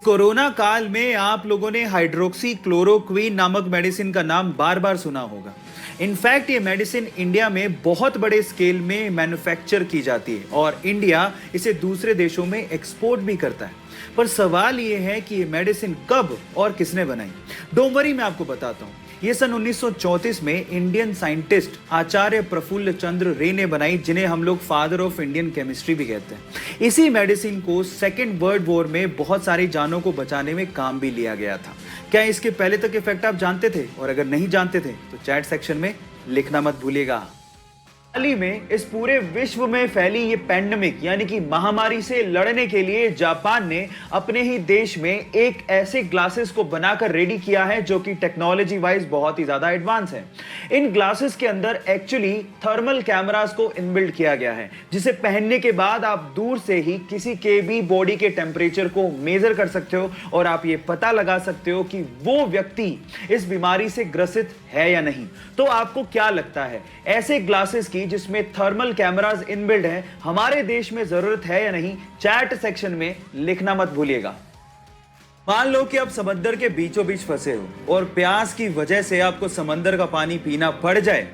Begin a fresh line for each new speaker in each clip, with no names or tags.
Corona काल में आप लोगों ने हाइड्रोक्सी क्लोरोक्वीन नामक मेडिसिन का नाम बार बार सुना होगा। इनफैक्ट ये मेडिसिन इंडिया में बहुत बड़े स्केल में मैन्युफैक्चर की जाती है और इंडिया इसे दूसरे देशों में एक्सपोर्ट भी करता है। पर सवाल ये है कि ये मेडिसिन कब और किसने बनाई। डोंट वरी, मैं आपको बताता हूँ। ये सन 1934 में इंडियन साइंटिस्ट आचार्य प्रफुल्ल चंद्र रे ने बनाई, जिन्हें हम लोग फादर ऑफ इंडियन केमिस्ट्री भी कहते हैं। इसी मेडिसिन को सेकेंड वर्ल्ड वॉर में बहुत सारी जानों को बचाने में काम भी लिया गया था। क्या इसके पहले तक इफेक्ट आप जानते थे? और अगर नहीं जानते थे तो चैट सेक्शन में लिखना मत भूलिएगा। हाल ही में इस पूरे विश्व में फैली ये पैंडेमिक यानी कि महामारी से लड़ने के लिए जापान ने अपने ही देश में एक ऐसे ग्लासेस को बनाकर रेडी किया है जो कि टेक्नोलॉजी वाइज बहुत ही ज्यादा एडवांस है। इन ग्लासेस के अंदर एक्चुअली थर्मल कैमरास को इनबिल्ट किया गया है, जिसे पहनने के बाद आप दूर से ही किसी के भी बॉडी के टेम्परेचर को मेजर कर सकते हो और आप ये पता लगा सकते हो कि वो व्यक्ति इस बीमारी से ग्रसित है या नहीं। तो आपको क्या लगता है, ऐसे ग्लासेस की जिसमें थर्मल कैमरास इनबिल्ड हैं, हमारे देश में जरूरत है या नहीं? चैट सेक्शन में लिखना मत भूलिएगा। मान लो कि आप समंदर के बीचों बीच फंसे हो और प्यास की वजह से आपको समंदर का पानी पीना पड़ जाए,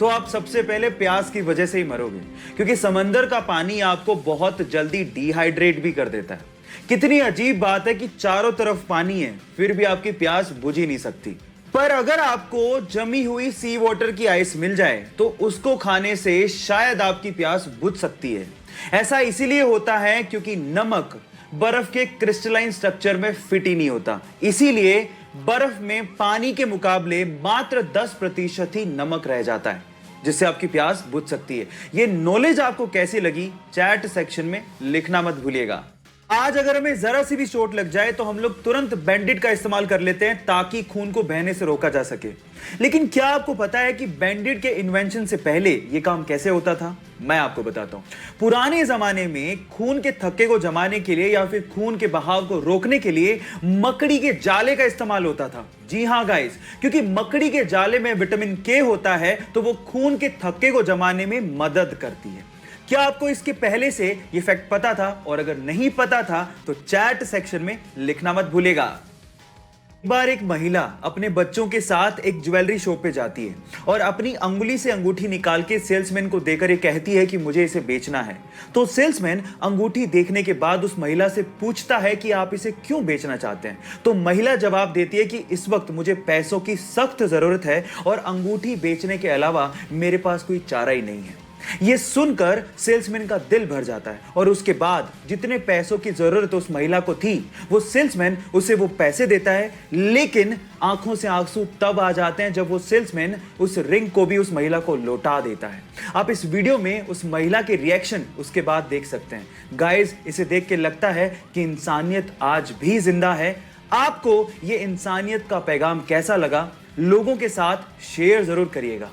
तो आप सबसे पहले प्यास की वजह से ही मरोगे, क्योंकि समंदर का पानी आपको बहुत जल्दी डिहाइड्रेट भी कर देता है। कितनी अजीब बात है कि चारों तरफ पानी है फिर भी आपकी प्यास बुझ ही नहीं सकती। पर अगर आपको जमी हुई सी वाटर की आइस मिल जाए तो उसको खाने से शायद आपकी प्यास बुझ सकती है। ऐसा इसीलिए होता है क्योंकि नमक बर्फ के क्रिस्टलाइन स्ट्रक्चर में फिट ही नहीं होता। इसीलिए बर्फ में पानी के मुकाबले मात्र 10% ही नमक रह जाता है, जिससे आपकी प्यास बुझ सकती है। यह नॉलेज आपको कैसी लगी? चैट सेक्शन में लिखना मत भूलिएगा। आज अगर हमें जरा सी भी चोट लग जाए तो हम लोग तुरंत बैंडेड का इस्तेमाल कर लेते हैं ताकि खून को बहने से रोका जा सके। लेकिन क्या आपको पता है कि बैंडेड के इन्वेंशन से पहले यह काम कैसे होता था? मैं आपको बताता हूं। पुराने जमाने में खून के थक्के को जमाने के लिए या फिर खून के बहाव को रोकने के लिए मकड़ी के जाले का इस्तेमाल होता था। जी हां गाइस, क्योंकि मकड़ी के जाले में विटामिन के होता है तो वो खून के थक्के को जमाने में मदद करती है। क्या आपको इसके पहले से ये फैक्ट पता था? और अगर नहीं पता था तो चैट सेक्शन में लिखना मत भूलिएगा। एक बार एक महिला अपने बच्चों के साथ एक ज्वेलरी शॉप पे जाती है और अपनी अंगुली से अंगूठी निकाल के सेल्समैन को देकर ये कहती है कि मुझे इसे बेचना है। तो सेल्समैन अंगूठी देखने के बाद उस महिला से पूछता है कि आप इसे क्यों बेचना चाहते हैं? तो महिला जवाब देती है कि इस वक्त मुझे पैसों की सख्त जरूरत है और अंगूठी बेचने के अलावा मेरे पास कोई चारा ही नहीं है। यह सुनकर सेल्समैन का दिल भर जाता है और उसके बाद जितने पैसों की जरूरत उस महिला को थी वो सेल्समैन उसे वो पैसे देता है। लेकिन आंखों से आंसू तब आ जाते हैं जब वो सेल्समैन उस रिंग को भी उस महिला को लौटा देता है। आप इस वीडियो में उस महिला के रिएक्शन उसके बाद देख सकते हैं। गाइस, इसे देख के लगता है कि इंसानियत आज भी जिंदा है। आपको ये इंसानियत का पैगाम कैसा लगा? लोगों के साथ शेयर जरूर करिएगा।